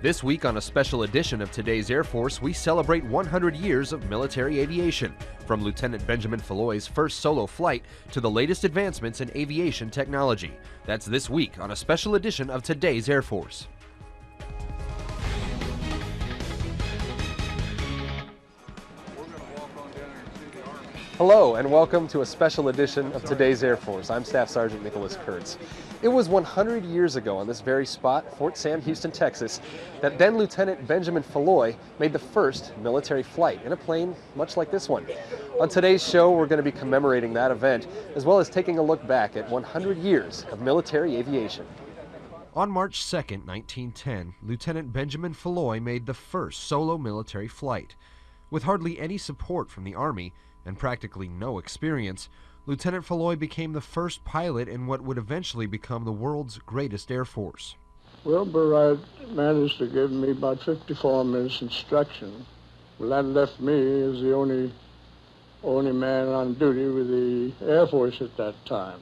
This week on a special edition of Today's Air Force, we celebrate 100 years of military aviation, from Lieutenant Benjamin Falloy's first solo flight to the latest advancements in aviation technology. That's this week on a special edition of Today's Air Force. Hello and welcome to a special edition of Today's Air Force. I'm Staff Sergeant Nicholas Kurtz. It was 100 years ago on this very spot, Fort Sam Houston, Texas, that then Lieutenant Benjamin Falloy made the first military flight in a plane much like this one. On today's show, we're going to be commemorating that event, as well as taking a look back at 100 years of military aviation. On March 2nd, 1910, Lieutenant Benjamin Falloy made the first solo military flight. With hardly any support from the Army and practically no experience, Lieutenant Falloy became the first pilot in what would eventually become the world's greatest Air Force. Wilbur Wright managed to give me about 54 minutes instruction. Well, that left me as the only man on duty with the Air Force at that time.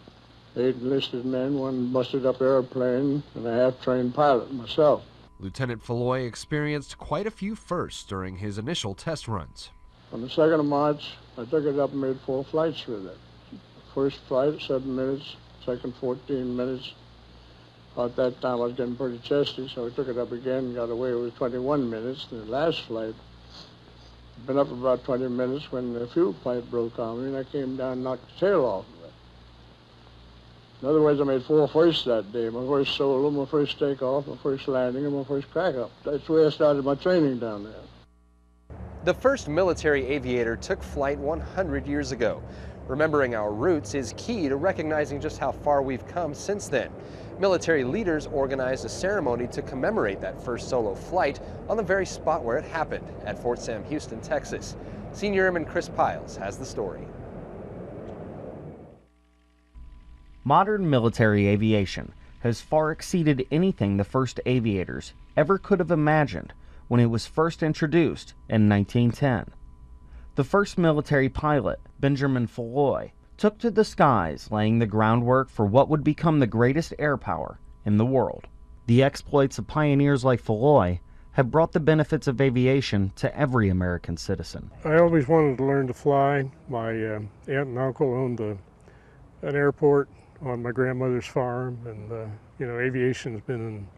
8 enlisted men, one busted-up airplane, and a half-trained pilot myself. Lieutenant Falloy experienced quite a few firsts during his initial test runs. On the 2nd of March, I took it up and made 4 flights with it. First flight, 7 minutes, second 14 minutes. About that time, I was getting pretty chesty, so I took it up again and got away with 21 minutes. And the last flight, been up about 20 minutes when the fuel pipe broke on me, and I came down and knocked the tail off of it. In other words, I made 4 firsts that day. My first solo, my first takeoff, my first landing, and my first crack-up. That's the way I started my training down there. The first military aviator took flight 100 years ago. Remembering our roots is key to recognizing just how far we've come since then. Military leaders organized a ceremony to commemorate that first solo flight on the very spot where it happened, at Fort Sam Houston, Texas. Senior Airman Chris Piles has the story. Modern military aviation has far exceeded anything the first aviators ever could have imagined when it was first introduced in 1910. The first military pilot, Benjamin Falloy, took to the skies, laying the groundwork for what would become the greatest air power in the world. The exploits of pioneers like Falloy have brought the benefits of aviation to every American citizen. I always wanted to learn to fly. My aunt and uncle owned an airport on my grandmother's farm, and aviation's been in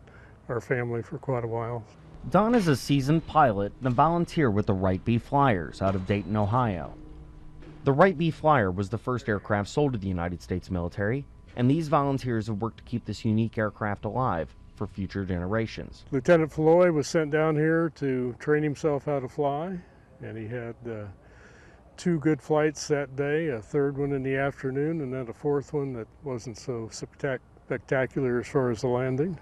our family for quite a while. Don is a seasoned pilot and a volunteer with the Wright B Flyers out of Dayton, Ohio. The Wright B Flyer was the first aircraft sold to the United States military, and these volunteers have worked to keep this unique aircraft alive for future generations. Lieutenant Falloy was sent down here to train himself how to fly, and he had 2 good flights that day, a 3rd one in the afternoon, and then a 4th one that wasn't so spectacular as far as the landing.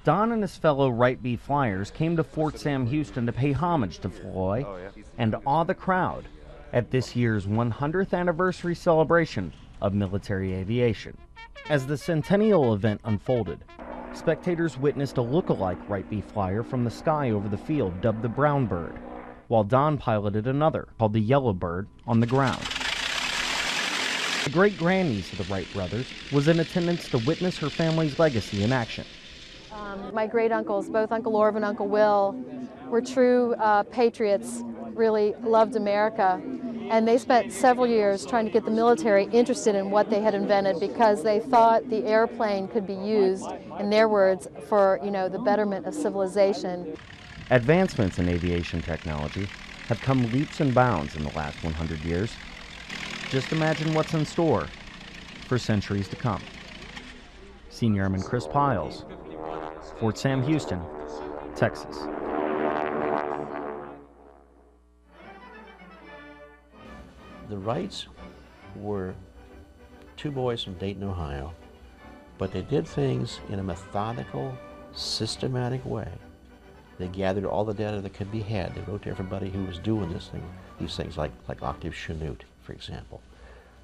Don and his fellow Wright B Flyers came to Fort Sam Houston to pay homage to Falloy and awe the crowd at this year's 100th anniversary celebration of military aviation. As the centennial event unfolded, spectators witnessed a look-alike Wright B Flyer from the sky over the field dubbed the Brown Bird, while Don piloted another called the Yellow Bird on the ground. The great-grandniece of the Wright brothers was in attendance to witness her family's legacy in action. My great-uncles, both Uncle Orv and Uncle Will, were true patriots, really loved America, and they spent several years trying to get the military interested in what they had invented because they thought the airplane could be used, in their words, for the betterment of civilization. Advancements in aviation technology have come leaps and bounds in the last 100 years. Just imagine what's in store for centuries to come. Senior Airman Chris Piles, Fort Sam Houston, Texas. The Wrights were 2 boys from Dayton, Ohio, but they did things in a methodical, systematic way. They gathered all the data that could be had. They wrote to everybody who was doing these things like Octave Chanute, for example.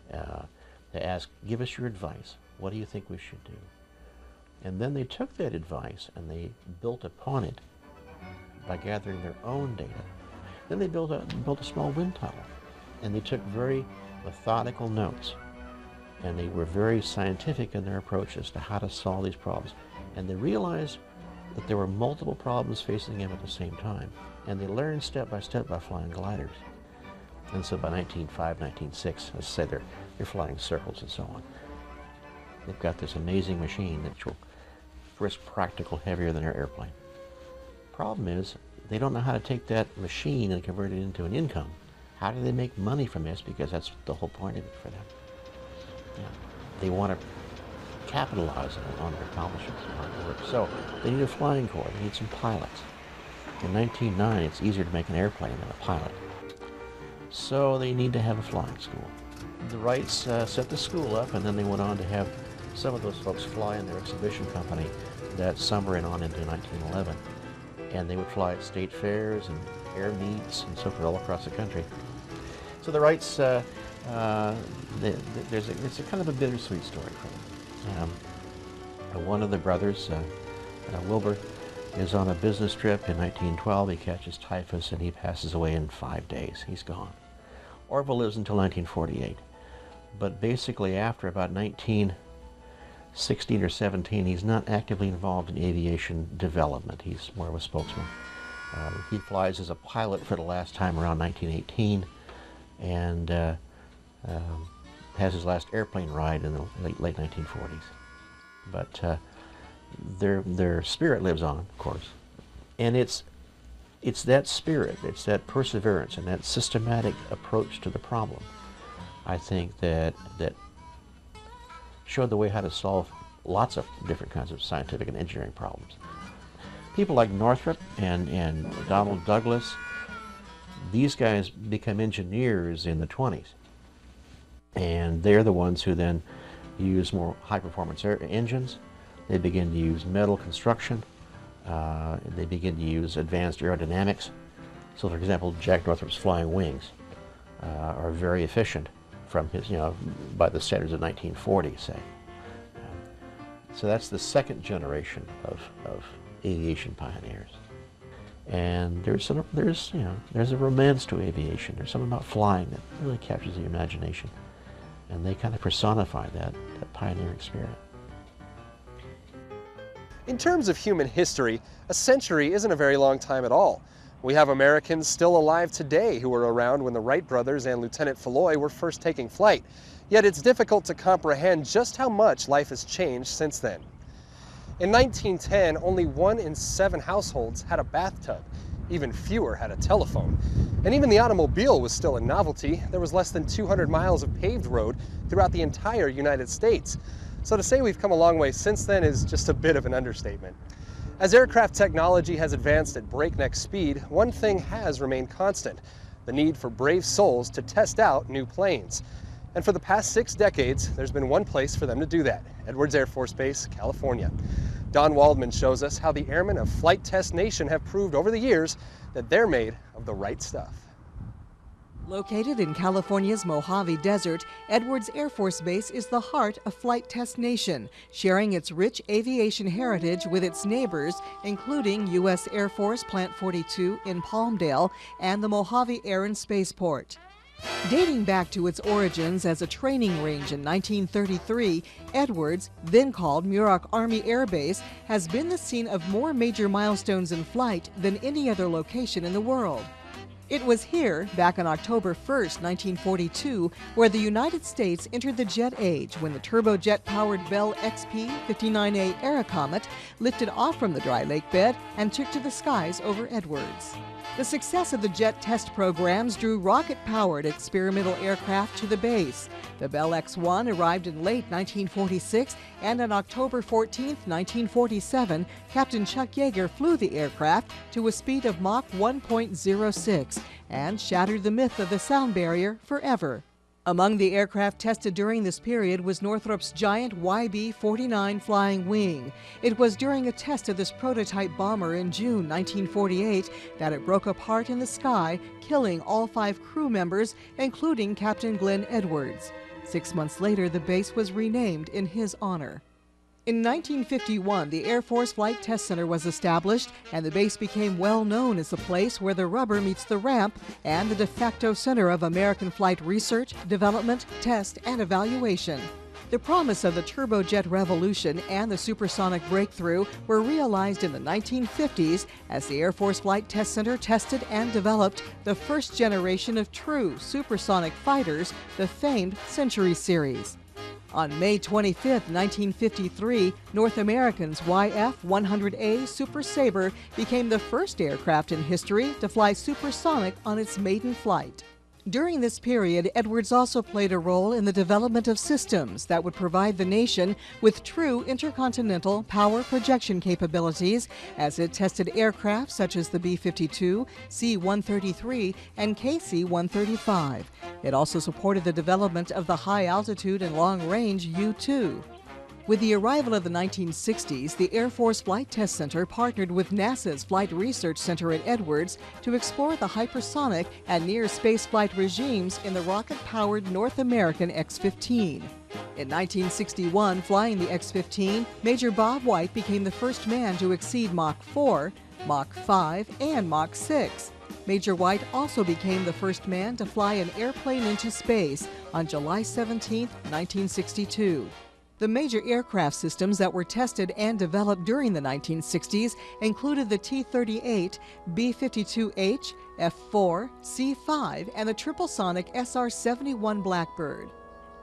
They asked, give us your advice. What do you think we should do? And then they took that advice and they built upon it by gathering their own data. Then they built a small wind tunnel, and they took very methodical notes, and they were very scientific in their approach as to how to solve these problems. And they realized that there were multiple problems facing them at the same time. And they learned step by step by flying gliders. And so by 1905, 1906, let's say they're flying circles and so on. They've got this amazing machine that will risk practical heavier than an airplane. Problem is, they don't know how to take that machine and convert it into an income. How do they make money from this? Because that's the whole point of it for them. Yeah. They want to capitalize on their accomplishments and hard work. So they need a flying corps. They need some pilots. In 1909, it's easier to make an airplane than a pilot. So they need to have a flying school. The Wrights set the school up, and then they went on to have some of those folks fly in their exhibition company that summer and on into 1911. And they would fly at state fairs and air meets and so forth all across the country. So the Wrights, it's a kind of a bittersweet story for them. One of the brothers, Wilbur, is on a business trip in 1912. He catches typhus and he passes away in 5 days. He's gone. Orville lives until 1948. But basically after about 1916 or 17, he's not actively involved in aviation development. He's more of a spokesman. He flies as a pilot for the last time around 1918 and has his last airplane ride in the late 1940s. But their spirit lives on, of course. And it's that spirit, it's that perseverance and that systematic approach to the problem, I think, that showed the way how to solve lots of different kinds of scientific and engineering problems. People like Northrop and Donald Douglas, these guys become engineers in the 20s. And they're the ones who then use more high-performance engines. They begin to use metal construction. They begin to use advanced aerodynamics. So, for example, Jack Northrop's flying wings are very efficient from his, by the standards of 1940, say. So that's the second generation of aviation pioneers. And there's a romance to aviation. There's something about flying that really captures the imagination. And they kind of personify that pioneering spirit. In terms of human history, a century isn't a very long time at all. We have Americans still alive today who were around when the Wright brothers and Lieutenant Falloy were first taking flight. Yet it's difficult to comprehend just how much life has changed since then. In 1910, only 1 in 7 households had a bathtub. Even fewer had a telephone. And even the automobile was still a novelty. There was less than 200 miles of paved road throughout the entire United States. So to say we've come a long way since then is just a bit of an understatement. As aircraft technology has advanced at breakneck speed, one thing has remained constant: the need for brave souls to test out new planes. And for the past 6 decades, there's been one place for them to do that: Edwards Air Force Base, California. Don Waldman shows us how the airmen of Flight Test Nation have proved over the years that they're made of the right stuff. Located in California's Mojave Desert, Edwards Air Force Base is the heart of Flight Test Nation, sharing its rich aviation heritage with its neighbors, including U.S. Air Force Plant 42 in Palmdale and the Mojave Air and Spaceport. Dating back to its origins as a training range in 1933, Edwards, then called Muroc Army Air Base, has been the scene of more major milestones in flight than any other location in the world. It was here, back on October 1st, 1942, where the United States entered the jet age when the turbojet-powered Bell XP-59A Aerocomet lifted off from the dry lake bed and took to the skies over Edwards. The success of the jet test programs drew rocket-powered experimental aircraft to the base. The Bell X-1 arrived in late 1946, and on October 14, 1947, Captain Chuck Yeager flew the aircraft to a speed of Mach 1.06 and shattered the myth of the sound barrier forever. Among the aircraft tested during this period was Northrop's giant YB-49 flying wing. It was during a test of this prototype bomber in June 1948 that it broke apart in the sky, killing all 5 crew members, including Captain Glenn Edwards. 6 months later, the base was renamed in his honor. In 1951, the Air Force Flight Test Center was established, and the base became well known as the place where the rubber meets the ramp and the de facto center of American flight research, development, test, and evaluation. The promise of the turbojet revolution and the supersonic breakthrough were realized in the 1950s as the Air Force Flight Test Center tested and developed the first generation of true supersonic fighters, the famed Century series. On May 25, 1953, North American's YF-100A Super Sabre became the first aircraft in history to fly supersonic on its maiden flight. During this period, Edwards also played a role in the development of systems that would provide the nation with true intercontinental power projection capabilities as it tested aircraft such as the B-52, C-133, and KC-135. It also supported the development of the high-altitude and long-range U-2. With the arrival of the 1960s, the Air Force Flight Test Center partnered with NASA's Flight Research Center at Edwards to explore the hypersonic and near space flight regimes in the rocket-powered North American X-15. In 1961, flying the X-15, Major Bob White became the first man to exceed Mach 4, Mach 5, and Mach 6. Major White also became the first man to fly an airplane into space on July 17, 1962. The major aircraft systems that were tested and developed during the 1960s included the T-38, B-52H, F-4, C-5, and the triple-sonic SR-71 Blackbird.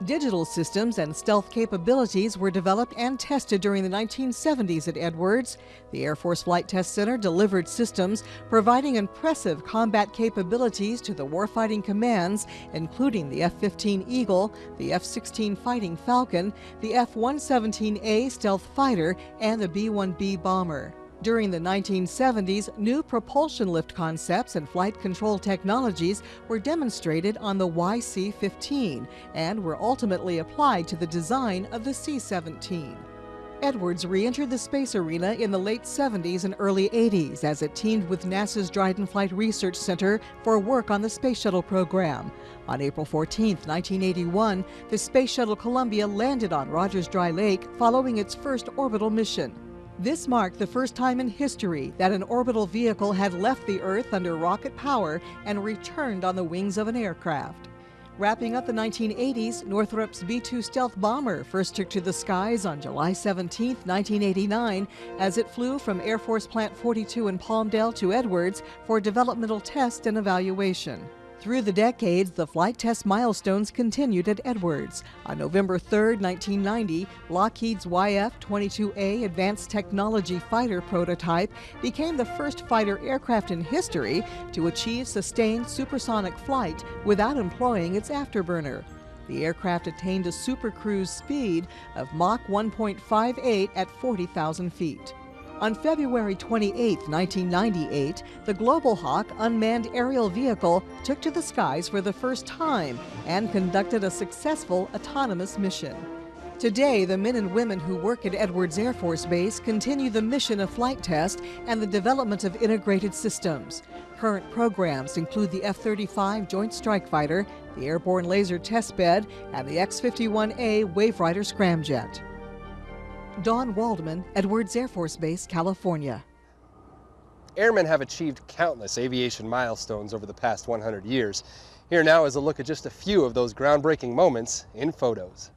Digital systems and stealth capabilities were developed and tested during the 1970s at Edwards. The Air Force Flight Test Center delivered systems providing impressive combat capabilities to the warfighting commands, including the F-15 Eagle, the F-16 Fighting Falcon, the F-117A stealth fighter, and the B-1B bomber. During the 1970s, new propulsion lift concepts and flight control technologies were demonstrated on the YC-15 and were ultimately applied to the design of the C-17. Edwards re-entered the space arena in the late 70s and early 80s as it teamed with NASA's Dryden Flight Research Center for work on the Space Shuttle program. On April 14, 1981, the Space Shuttle Columbia landed on Rogers Dry Lake following its first orbital mission. This marked the first time in history that an orbital vehicle had left the Earth under rocket power and returned on the wings of an aircraft. Wrapping up the 1980s, Northrop's B-2 stealth bomber first took to the skies on July 17, 1989, as it flew from Air Force Plant 42 in Palmdale to Edwards for developmental test and evaluation. Through the decades, the flight test milestones continued at Edwards. On November 3, 1990, Lockheed's YF-22A Advanced Technology Fighter prototype became the first fighter aircraft in history to achieve sustained supersonic flight without employing its afterburner. The aircraft attained a supercruise speed of Mach 1.58 at 40,000 feet. On February 28, 1998, the Global Hawk unmanned aerial vehicle took to the skies for the first time and conducted a successful autonomous mission. Today, the men and women who work at Edwards Air Force Base continue the mission of flight test and the development of integrated systems. Current programs include the F-35 Joint Strike Fighter, the Airborne Laser Test Bed, and the X-51A Waverider Scramjet. Don Waldman, Edwards Air Force Base, California. Airmen have achieved countless aviation milestones over the past 100 years. Here now is a look at just a few of those groundbreaking moments in photos.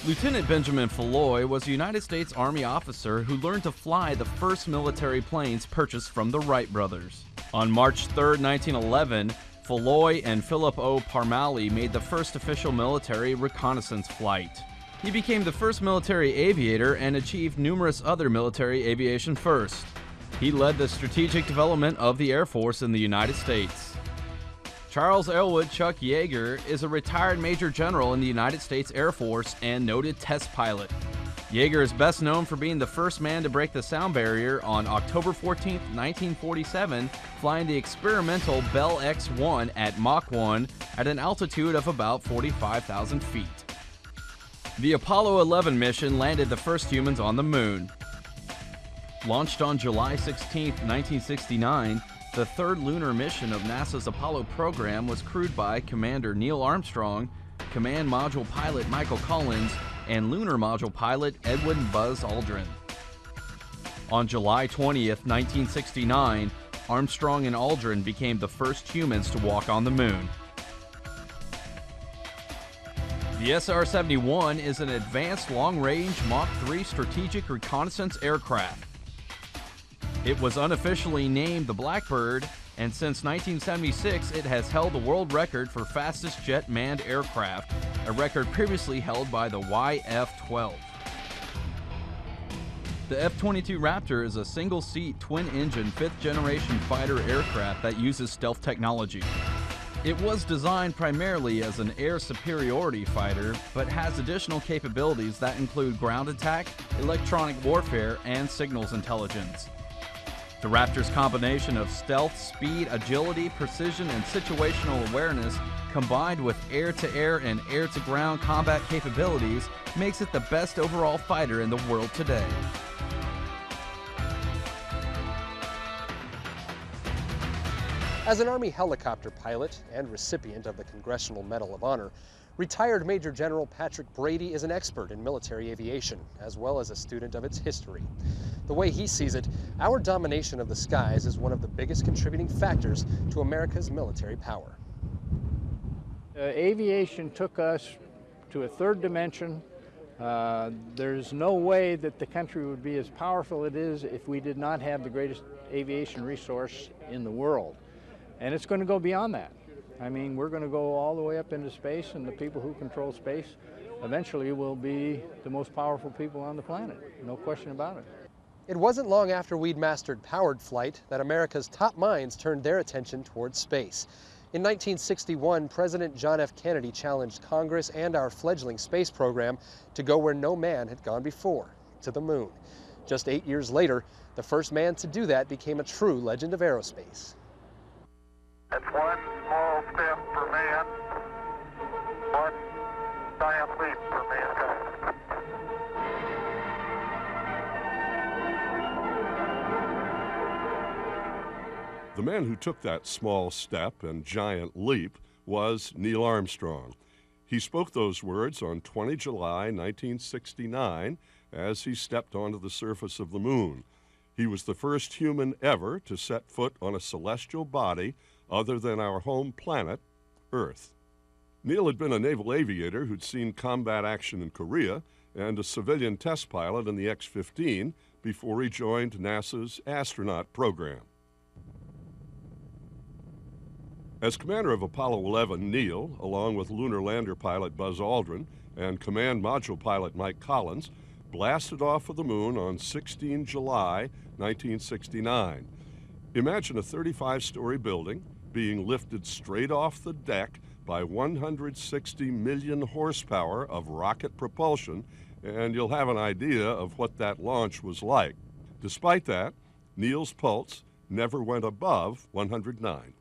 Lieutenant Benjamin Falloy was a United States Army officer who learned to fly the first military planes purchased from the Wright brothers. On March 3, 1911, Falloy and Philip O. Parmali made the first official military reconnaissance flight. He became the first military aviator and achieved numerous other military aviation firsts. He led the strategic development of the Air Force in the United States. Charles Elwood Chuck Yeager is a retired Major General in the United States Air Force and noted test pilot. Yeager is best known for being the first man to break the sound barrier on October 14, 1947, flying the experimental Bell X-1 at Mach 1 at an altitude of about 45,000 feet. The Apollo 11 mission landed the first humans on the moon. Launched on July 16, 1969, the third lunar mission of NASA's Apollo program was crewed by Commander Neil Armstrong, Command Module Pilot Michael Collins, and Lunar Module Pilot Edwin Buzz Aldrin. On July 20th, 1969, Armstrong and Aldrin became the first humans to walk on the moon. The SR-71 is an advanced long-range Mach 3 strategic reconnaissance aircraft. It was unofficially named the Blackbird, and since 1976 it has held the world record for fastest jet manned aircraft, a record previously held by the YF-12. The F-22 Raptor is a single-seat, twin-engine, fifth-generation fighter aircraft that uses stealth technology. It was designed primarily as an air superiority fighter, but has additional capabilities that include ground attack, electronic warfare, and signals intelligence. The Raptor's combination of stealth, speed, agility, precision, and situational awareness, combined with air-to-air and air-to-ground combat capabilities, makes it the best overall fighter in the world today. As an Army helicopter pilot and recipient of the Congressional Medal of Honor, retired Major General Patrick Brady is an expert in military aviation, as well as a student of its history. The way he sees it, our domination of the skies is one of the biggest contributing factors to America's military power. Aviation took us to a third dimension. There's no way that the country would be as powerful it is if we did not have the greatest aviation resource in the world. And it's going to go beyond that. I mean, we're going to go all the way up into space, and the people who control space eventually will be the most powerful people on the planet. No question about it. It wasn't long after we'd mastered powered flight that America's top minds turned their attention towards space. In 1961, President John F. Kennedy challenged Congress and our fledgling space program to go where no man had gone before, to the moon. Just 8 years later, the first man to do that became a true legend of aerospace. It's one small step for man, one giant leap for mankind. The man who took that small step and giant leap was Neil Armstrong. He spoke those words on 20 July 1969 as he stepped onto the surface of the moon. He was the first human ever to set foot on a celestial body other than our home planet, Earth. Neil had been a naval aviator who'd seen combat action in Korea and a civilian test pilot in the X-15 before he joined NASA's astronaut program. As commander of Apollo 11, Neil, along with lunar lander pilot Buzz Aldrin and command module pilot Mike Collins, blasted off of the moon on 16 July 1969. Imagine a 35-story building being lifted straight off the deck by 160 million horsepower of rocket propulsion, and you'll have an idea of what that launch was like. Despite that, Neil's pulse never went above 109.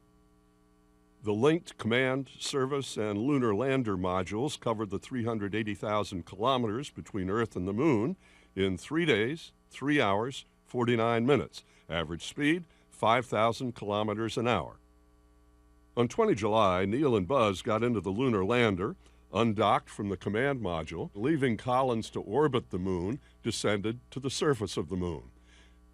The linked command, service, and lunar lander modules covered the 380,000 kilometers between Earth and the Moon in 3 days, 3 hours, 49 minutes. Average speed, 5,000 kilometers an hour. On 20 July, Neil and Buzz got into the lunar lander, undocked from the command module, leaving Collins to orbit the moon, descended to the surface of the moon.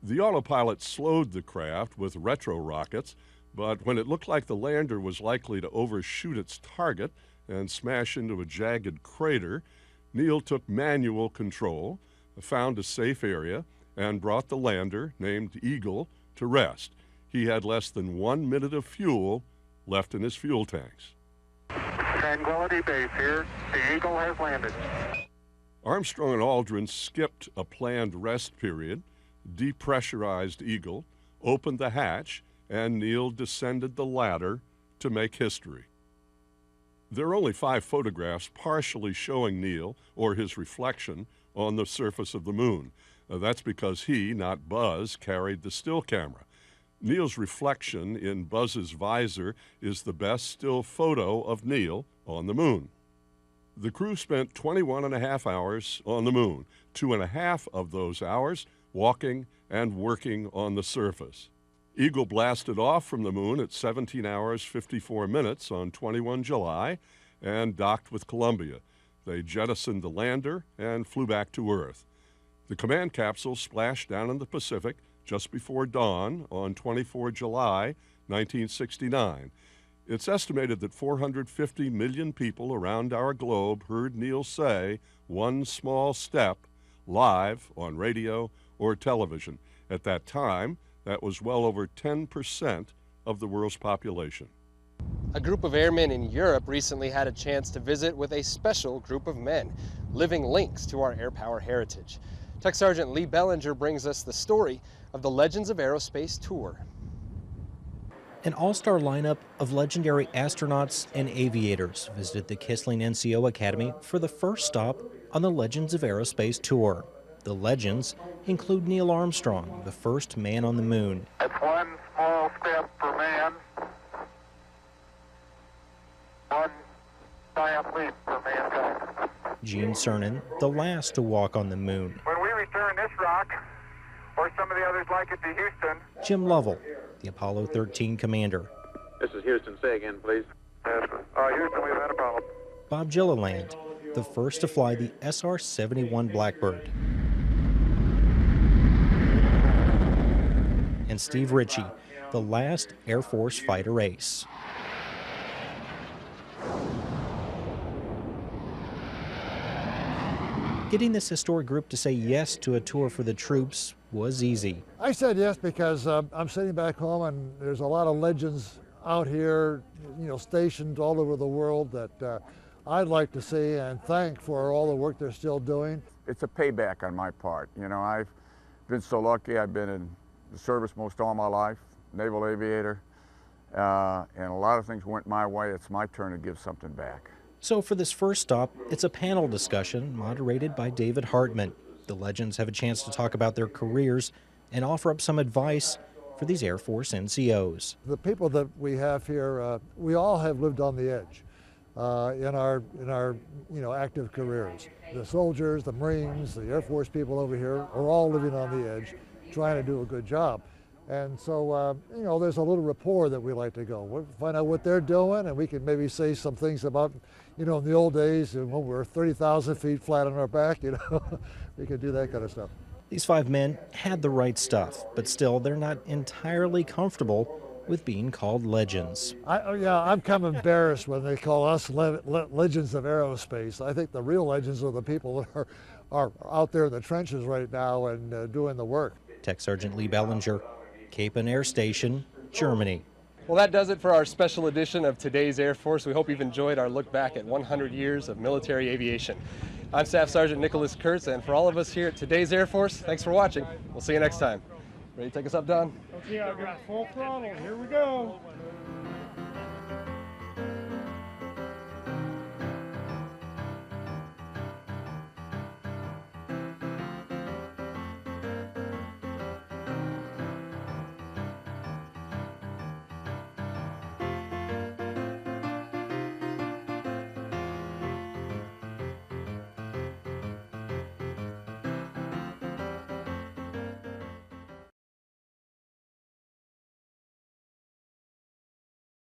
The autopilot slowed the craft with retro rockets, but when it looked like the lander was likely to overshoot its target and smash into a jagged crater, Neil took manual control, found a safe area, and brought the lander, named Eagle, to rest. He had less than 1 minute of fuel left in his fuel tanks. Tranquility Base here. The Eagle has landed. Armstrong and Aldrin skipped a planned rest period, depressurized Eagle, opened the hatch, and Neil descended the ladder to make history. There are only 5 photographs partially showing Neil or his reflection on the surface of the moon. That's because he, not Buzz, carried the still camera. Neil's reflection in Buzz's visor is the best still photo of Neil on the moon. The crew spent 21.5 hours on the moon, 2.5 of those hours walking and working on the surface. Eagle blasted off from the moon at 17 hours 54 minutes on 21 July and docked with Columbia. They jettisoned the lander and flew back to Earth. The command capsule splashed down in the Pacific just before dawn on 24 July 1969. It's estimated that 450 million people around our globe heard Neil say one small step live on radio or television. At that time, that was well over 10% of the world's population. A group of airmen in Europe recently had a chance to visit with a special group of men, living links to our air power heritage. Tech Sergeant Lee Bellinger brings us the story of the Legends of Aerospace tour. An all-star lineup of legendary astronauts and aviators visited the Kissling NCO Academy for the first stop on the Legends of Aerospace tour. The legends include Neil Armstrong, the first man on the moon. That's one small step for man, one giant leap for mankind. Gene Cernan, the last to walk on the moon. When we return this rock, or some of the others like it to Houston. Jim Lovell, the Apollo 13 commander. This is Houston. Say again, please. Houston, we've had a problem. Bob Gilliland, the first to fly the SR-71 Blackbird. And Steve Ritchie, the last Air Force fighter ace. Getting this historic group to say yes to a tour for the troops was easy. I said yes because I'm sitting back home and there's a lot of legends out here, stationed all over the world that I'd like to see and thank for all the work they're still doing. It's a payback on my part. I've been so lucky. I've been in the service most all my life, naval aviator, and a lot of things went my way. It's my turn to give something back. So for this first stop, it's a panel discussion moderated by David Hartman. The legends have a chance to talk about their careers and offer up some advice for these Air Force NCOs. The people that we have here, we all have lived on the edge in our active careers. The soldiers, the Marines, the Air Force people over here are all living on the edge, trying to do a good job. And so, there's a little rapport that we like to go. We'll find out what they're doing, and we can maybe say some things about, in the old days when we were 30,000 feet flat on our back, we could do that kind of stuff. These 5 men had the right stuff, but still they're not entirely comfortable with being called legends. I'm kind of embarrassed when they call us legends of aerospace. I think the real legends are the people that are out there in the trenches right now and doing the work. Tech Sergeant Lee Bellinger, Capen Air Station, Germany. Well, that does it for our special edition of Today's Air Force. We hope you've enjoyed our look back at 100 years of military aviation. I'm Staff Sergeant Nicholas Kurtz, and for all of us here at Today's Air Force, thanks for watching. We'll see you next time. Ready to take us up, Don? Okay, I've got full throttle. Here we go.